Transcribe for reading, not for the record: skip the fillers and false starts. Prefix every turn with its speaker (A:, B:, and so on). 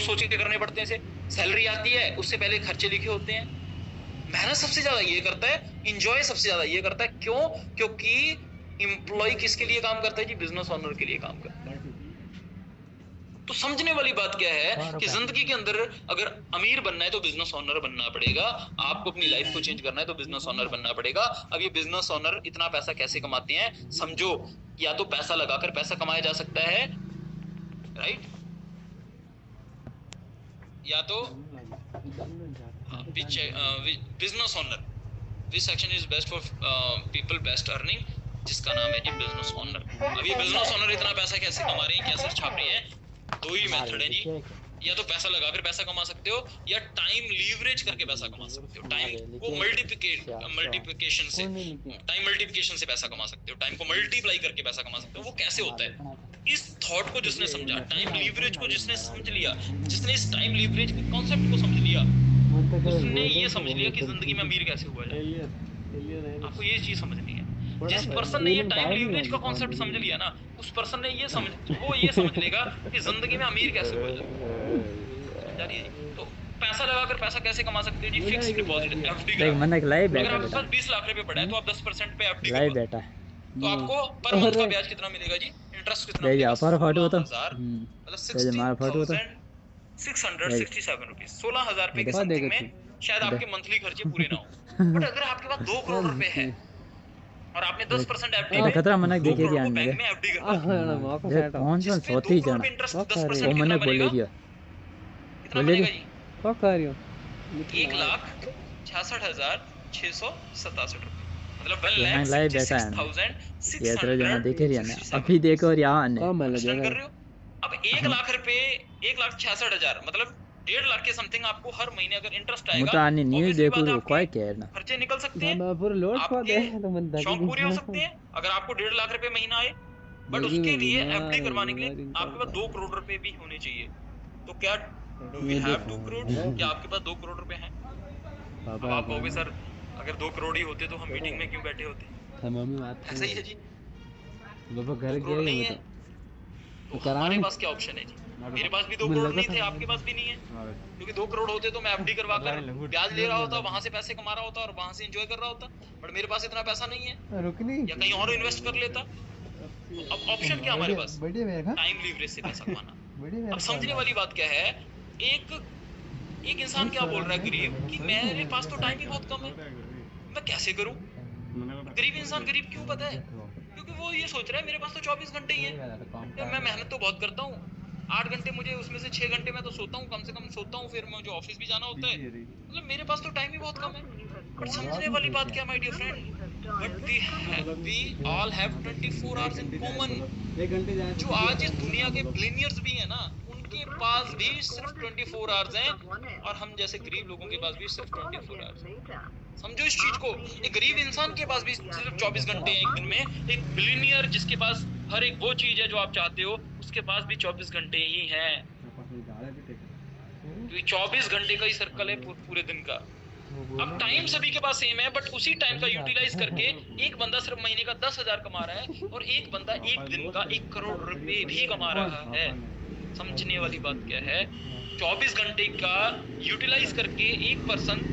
A: सोच के करने पड़ते हैं। सैलरी आती है, उससे पहले खर्चे लिखे होते हैं। मेहनत सबसे ज्यादा ये करता है, इंजॉय सबसे ज्यादा ये करता है। क्यों? क्योंकि एम्प्लॉय किसके लिए काम करता है जी? बिजनेस ओनर के लिए काम करता है। तो समझने वाली बात क्या है कि जिंदगी के अंदर अगर अमीर बनना है तो बिजनेस ओनर बनना पड़ेगा। आपको अपनी लाइफ को चेंज करना है तो बिजनेस ओनर बनना पड़ेगा। अब ये बिजनेस ओनर इतना पैसा कैसे कमाते हैं समझो। या तो पैसा लगाकर पैसा कमाया जा सकता है, राइट? या तो business owner, which section is best for people best earning, जिसका नाम है जी बिजनेस ओनर। अब ये बिजनेस ओनर इतना पैसा कैसे कमा रहे हैं, कैसे छाप रहे हैं? दो ही मेथड है जी। या तो पैसा लगाकर पैसा कमा सकते हो, या टाइम लीवरेज करके पैसा कमा सकते हो। टाइम को मल्टीप्लिकेशन से, टाइम मल्टीप्लिकेशन से पैसा कमा सकते हो। टाइम को मल्टीप्लाई करके पैसा कमा सकते हो। वो कैसे होता है? इस थॉट को जिसने समझा, टाइम लीवरेज को जिसने समझ लिया, जिसने इस टाइम लीवरेज के कॉन्सेप्ट को समझ लिया, उसने ये समझ लिया कि जिंदगी में अमीर कैसे हुआ जाए। आपको ये चीज समझनी है। जिस पर्सन ने ये टाइम लीवरेज का कॉन्सेप्ट समझ लिया ना, उस पर्सन ने वो ये समझ लेगा कि जिंदगी में अमीर कैसे हुआ जाए। समझा रही है जी? तो पैसा लगाकर पैसा कैसे कमा सकते हैं जी? फिक्स डिपॉजिट, एफडी करा। अगर आपके पास 20 लाख रुपए पड़ा है तो आप 10% पे एफडी करवा, तो आपको पर मंथ का ब्याज कितना मिलेगा जी? इंटरेस्ट कितना मिलेगा? 16,000 मतलब 16,667 रुपीज, 16,000 रुपए के समथिंग में शायद आपके मंथली खर्चे पूरे ना हो। बट अगर आपके पास 2 करोड़ रुपए है और आपने 10% एफडी में
B: खतरा मना
A: 2 करोड़ को बैंक में एफडी करवा,
B: कौन सा
A: जिसपे 2
B: सोती
A: करोड़
B: जाना
A: पे इंटरेस्ट 10%
B: वो
A: कितना
B: मने बोले
A: बनेगा?
B: दिया
A: कितना
B: बोले
A: बनेगा
B: दी
A: जी? 1,66,667 रुपए, मतलब
B: यहाँ लाइव बैठा है ये तरह जना देखे रही है
A: 1,66,667।
B: अभी देखो और यहाँ आने
A: अंडरस्टैंड कर रहे हो? अब 1,00,000 रुपए, 1,66,000 मतलब 1.5 लाख के समथिंग आपको हर महीने अगर इंटरेस्ट आएगा,
B: मुता आने न्यूज़
A: obviously
B: देखो
A: बात है,
B: तो
A: आपके
B: कोई कहना
A: खर्चे निकल सकते हैं, आपके शौक पूरे हो सकते हैं अगर आपको 1.5 लाख रुपए महीना आए। बट उसके लिए एफडी करवाने के लिए आपके पास 2 करोड़ रुपए भी होने चाहिए। तो क्या डू वी हैव 2 करोड़? क्या आपके पास 2 करोड़ रुपए हैं? अब आप कहोगे सर अगर 2 करोड़ ही होते तो हम मीटिंग में क्यों बैठे होते? ऐसा ही है जी। 2 करोड़ नहीं है तो हमारे पास क्या ऑप्शन है जी? मेरे पास भी 2 करोड़ नहीं थे, आपके पास भी नहीं है। क्योंकि 2 करोड़ होते तो मैं एफडी करवा कर ब्याज ले रहा होता, वहां से पैसे कमा रहा होता और वहां से एंजॉय कर रहा होता। बट मेरे पास इतना पैसा नहीं है, या कहीं और इन्वेस्ट कर लेता। तो अब ऑप्शन क्या हमारे पास? टाइम लीवरेज से पैसा कमाना। अब समझने वाली बात क्या है, एक एक इंसान क्या बोल रहा है गरीब कि मेरे पास तो टाइम ही बहुत कम है, मैं कैसे करूं? गरीब इंसान गरीब क्यों पता है? क्योंकि वो ये सोच रहा है मेरे पास तो 24 घंटे ही है यार, मैं मेहनत तो बहुत करता हूँ, 8 घंटे मुझे उसमें से 6 घंटे मैं तो सोता हूँ, कम से कम सोता हूँ, फिर मुझे ऑफिस भी जाना होता है, मतलब मेरे पास तो टाइम ही बहुत कम है। बट समझने वाली बात क्या my dear friend, but we all have 24 hours in common. जो आज इस दुनिया के बिलियनियर्स भी हैं ना, उनके पास भी सिर्फ 24 आवर्स हैं और हम जैसे गरीब लोगों के पास भी सिर्फ 24 आवर्स हैं। समझो इस चीज को, एक गरीब इंसान के पास भी सिर्फ 24 घंटे हैं एक दिन में। एक बिलियनियर जिसके पास हर एक वो चीज है जो आप चाहते हो, उसके पास भी 24 घंटे ही हैं। क्योंकि 24 घंटे का ही सर्कल है पूरे दिन का। अब टाइम सभी के पास सेम है, बट उसी टाइम का यूटिलाइज करके एक बंदा सिर्फ महीने का 10,000 कमा रहा है और एक बंदा एक दिन का 1 करोड़ रुपए भी कमा रहा है। समझने वाली बात क्या है, 24 घंटे का यूटिलाइज करके एक पर्सन